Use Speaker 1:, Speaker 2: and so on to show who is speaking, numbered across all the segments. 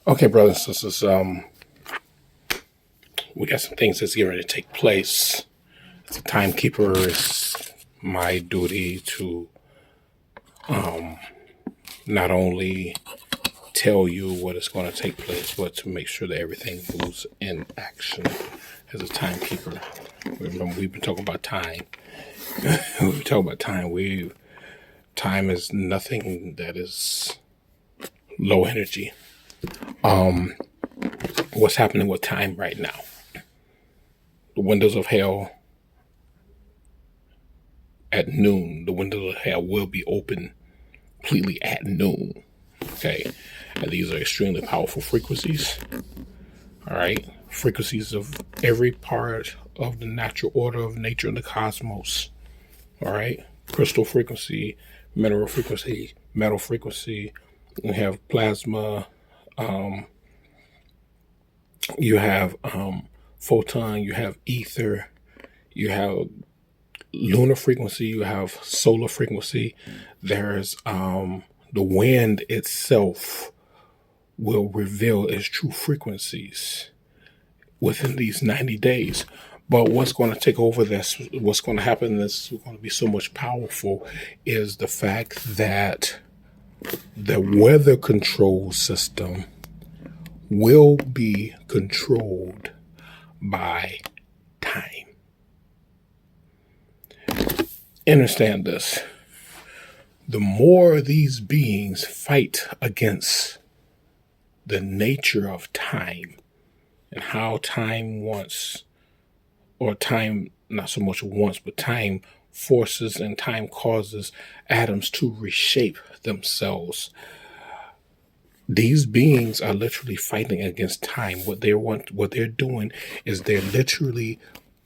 Speaker 1: Okay, brothers and sisters, we got some things that's getting ready to take place. As a timekeeper, it's my duty to not only tell you what is going to take place, but to make sure that everything moves in action. As a timekeeper, remember we've been talking about time. We've been talking about time. Time is nothing that is low energy. What's happening with time right now? The windows of hell at noon. The windows of hell will be open completely at noon. Okay. And these are extremely powerful frequencies. All right. Frequencies of every part of the natural order of nature in the cosmos. All right. Crystal frequency, mineral frequency, metal frequency. We have plasma. You have photon. You have ether. You have lunar frequency. You have solar frequency. There's the wind itself will reveal its true frequencies within these 90 days. But what's going to take over this, what's going to happen that's going to be so much powerful is the fact that the weather control system will be controlled by time. Understand this. The more these beings fight against the nature of time and how time wants, or time not so much wants, but time forces and time causes atoms to reshape themselves. These beings are literally fighting against time. What they're doing is they're literally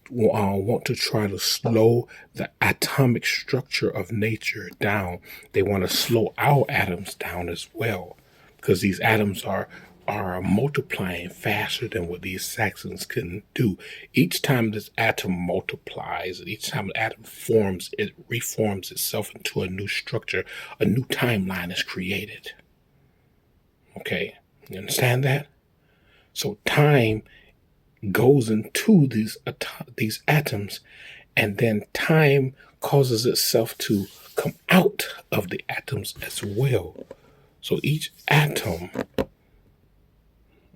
Speaker 1: want to try to slow the atomic structure of nature down. They want to slow our atoms down as well, because these atoms are multiplying faster than what these Saxons can do. Each time this atom multiplies, each time the atom forms, it reforms itself into a new structure. A new timeline is created. Okay, you understand that? So time goes into these atoms, and then time causes itself to come out of the atoms as well. So each atom,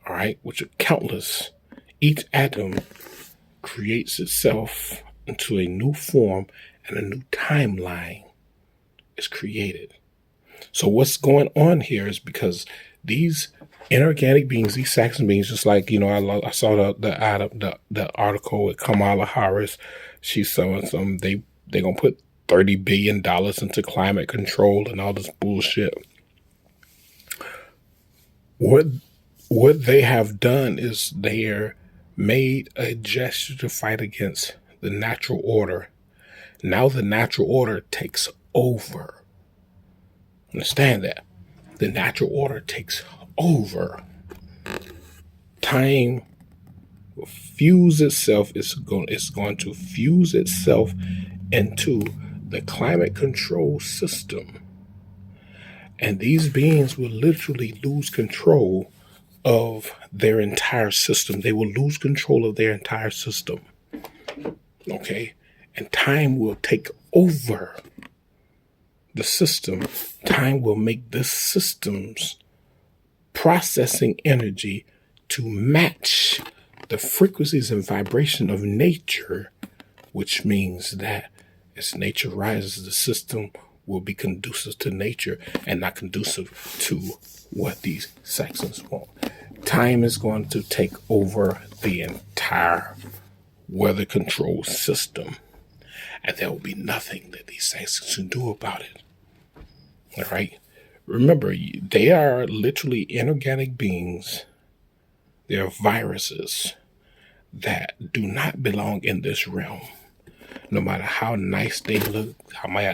Speaker 1: all right, which are countless, each atom creates itself into a new form, and a new timeline is created. So what's going on here is because these inorganic beings, these Saxon beings, just like, I saw the article with Kamala Harris. She's saying they're gonna put $30 billion into climate control and all this bullshit. What they have done is they're made a gesture to fight against the natural order. Now the natural order takes over. Understand that. The natural order takes over. Time will fuse itself. It's going to fuse itself into the climate control system. And these beings will literally lose control of their entire system. They will lose control of their entire system. Okay? And time will take over the system. Time will make this system's processing energy to match the frequencies and vibration of nature, which means that as nature rises, the system will be conducive to nature and not conducive to what these Saxons want. Time is going to take over the entire weather control system, and there will be nothing that these Saxons can do about it. All right? Remember, they are literally inorganic beings. They are viruses that do not belong in this realm. No matter how nice they look,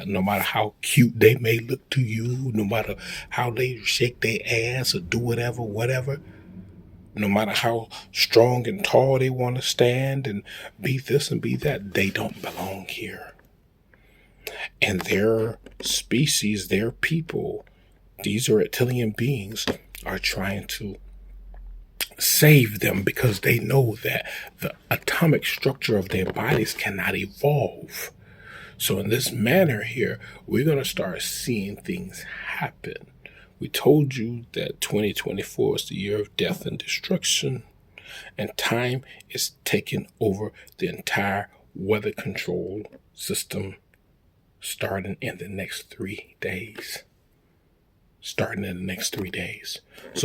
Speaker 1: no matter how cute they may look to you, no matter how they shake their ass or do whatever, no matter how strong and tall they want to stand and be this and be that, they don't belong here. And their species, their people, these reptilian beings are trying to save them because they know that the atomic structure of their bodies cannot evolve. So in this manner here, we're going to start seeing things happen. We told you that 2024 is the year of death and destruction, and time is taking over the entire weather control system starting in the next 3 days. So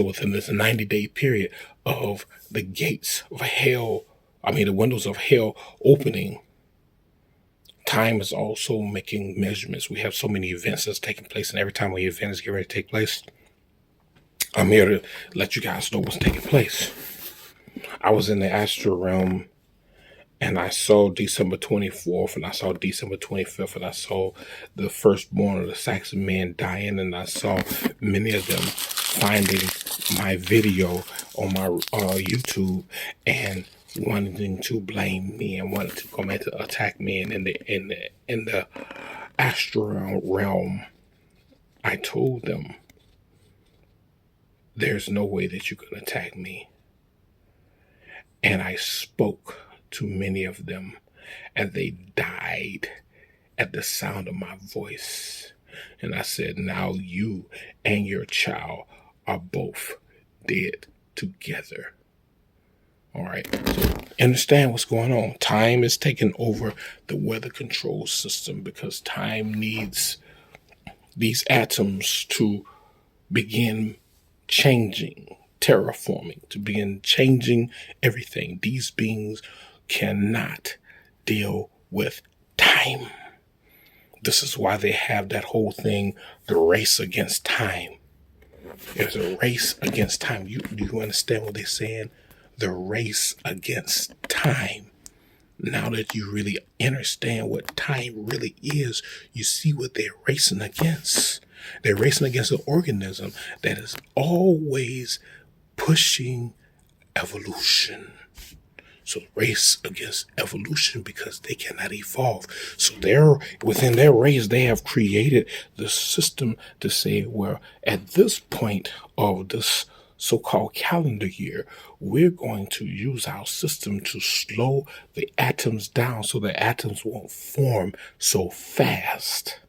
Speaker 1: within this 90-day period of the gates of hell, the windows of hell opening, time is also making measurements. We have so many events that's taking place, and every time an event is getting ready to take place, I'm here to let you guys know what's taking place. I was in the astral realm, and I saw December 24th, and I saw December 25th, and I saw the firstborn of the Saxon men dying, and I saw many of them finding my video on my YouTube and wanting to blame me and wanting to come in to attack me. And in the astral realm, I told them, there's no way that you can attack me. And I spoke to many of them, and they died at the sound of my voice. And I said, now you and your child are both dead together. All right, so understand what's going on. Time is taking over the weather control system because time needs these atoms to begin changing, terraforming, to begin changing everything. These beings cannot deal with time. This is why they have that whole thing, the race against time. There's a race against time. Do you understand what they're saying? The race against time. Now that you really understand what time really is, you see what they're racing against. They're racing against an organism that is always pushing evolution. So race against evolution because they cannot evolve. So within their race, they have created the system to say, well, at this point of this so-called calendar year, we're going to use our system to slow the atoms down so the atoms won't form so fast.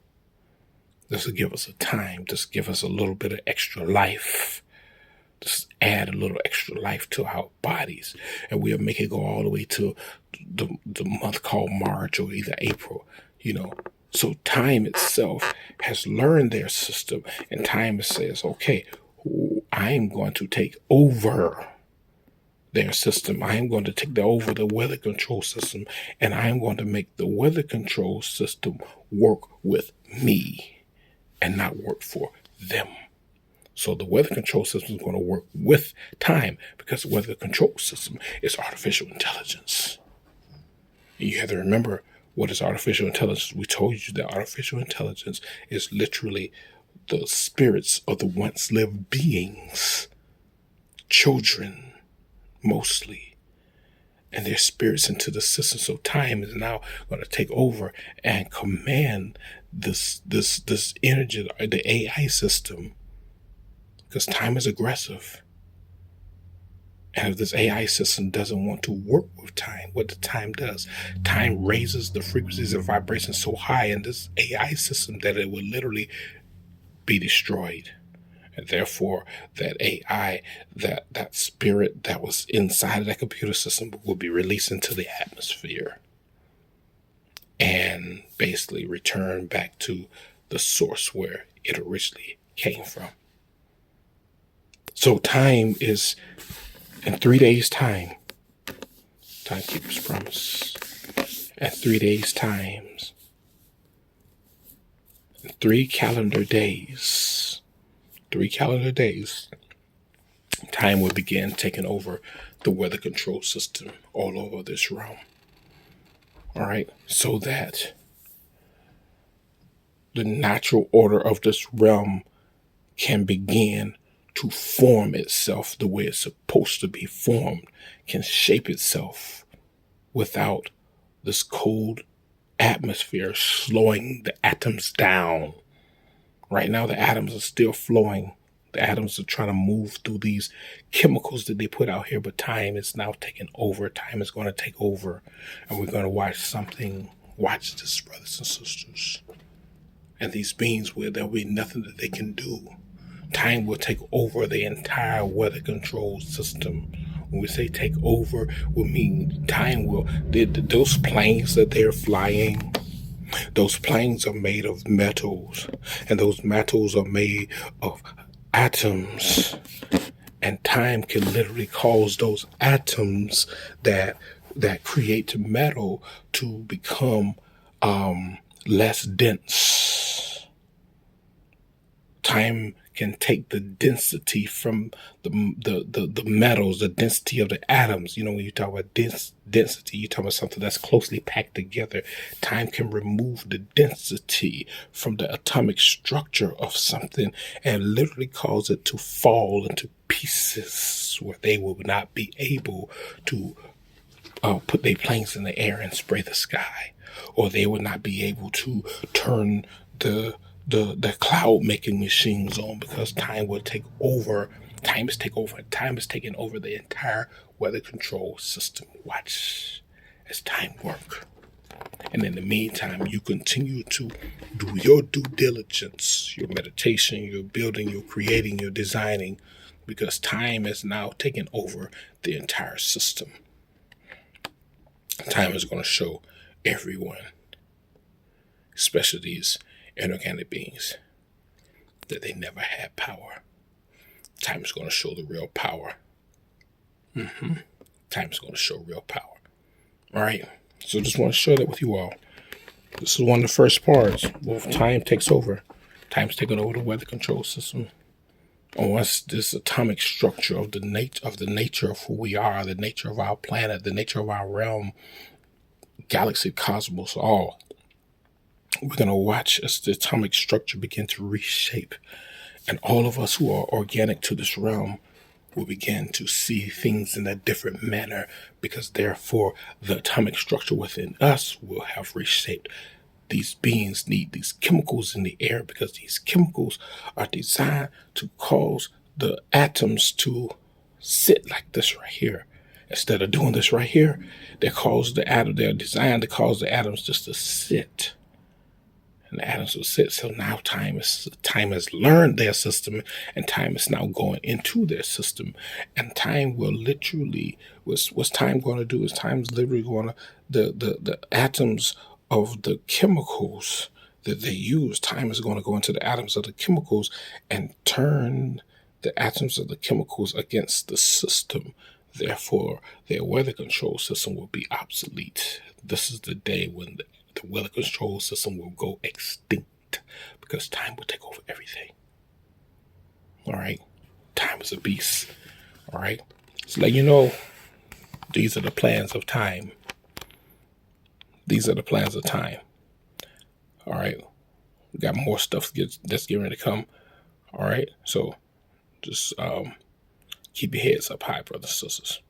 Speaker 1: This will give us a time. Just give us a little bit of extra life. Just add a little extra life to our bodies. And we'll make it go all the way to the month called March or either April, So time itself has learned their system, and time says, okay, I'm going to take over their system. I am going to take over the weather control system, and I am going to make the weather control system work with me and not work for them. So the weather control system is going to work with time because the weather control system is artificial intelligence. And you have to remember, what is artificial intelligence? We told you that artificial intelligence is literally the spirits of the once lived beings, children mostly, and their spirits into the system. So time is now going to take over and command this energy, the AI system, because time is aggressive. And if this AI system doesn't want to work with time, what the time does, time raises the frequencies and vibrations so high in this AI system that it will literally be destroyed. And therefore, that AI, that spirit that was inside of that computer system will be released into the atmosphere and basically return back to the source where it originally came from. So time is, in 3 days' time, timekeeper's promise, at 3 days' times, in 3 calendar days, time will begin taking over the weather control system all over this realm. All right, so that the natural order of this realm can begin to form itself the way it's supposed to be formed, can shape itself without this cold atmosphere slowing the atoms down. Right now, the atoms are still flowing. The atoms are trying to move through these chemicals that they put out here, but time is now taking over. Time is going to take over, and we're going to watch something. Watch this, brothers and sisters. And these beings, where there'll be nothing that they can do. Time will take over the entire weather control system. When we say take over, we mean time will. Those planes that they're flying, those planes are made of metals, and those metals are made of atoms. And time can literally cause those atoms that create metal to become less dense. Time can take the density from the metals, the density of the atoms. You know, when you talk about density, you talk about something that's closely packed together. Time can remove the density from the atomic structure of something and literally cause it to fall into pieces where they will not be able to put their planes in the air and spray the sky, or they would not be able to turn the cloud making machines on, because time will take over. Time is taking over the entire weather control system. Watch as time work. And in the meantime, you continue to do your due diligence, your meditation, your building, your creating, your designing, because time is now taking over the entire system. Time is going to show everyone, especially these inorganic beings, that they never had power. Time is going to show the real power. Time is going to show real power. All right. So just want to share that with you all. This is one of the first parts. Well, time takes over. Time's taking over the weather control system. And once this atomic structure of the nature of who we are, the nature of our planet, the nature of our realm, galaxy, cosmos, all, we're going to watch as the atomic structure begin to reshape. And all of us who are organic to this realm will begin to see things in a different manner, because therefore the atomic structure within us will have reshaped. These beings need these chemicals in the air, because these chemicals are designed to cause the atoms to sit like this right here. Instead of doing this right here, they're designed to cause the atoms just to sit. And the atoms will sit. So now time has learned their system, and time is now going into their system. And time will literally, what's time going to do is time's literally going to, the atoms of the chemicals that they use, time is going to go into the atoms of the chemicals and turn the atoms of the chemicals against the system. Therefore, their weather control system will be obsolete. This is the day when the weather control system will go extinct, because time will take over everything. All right. Time is a beast. All right. So let you know, these are the plans of time. These are the plans of time. All right. We got more stuff that's getting ready to come. All right. So just keep your heads up high, brothers and sisters.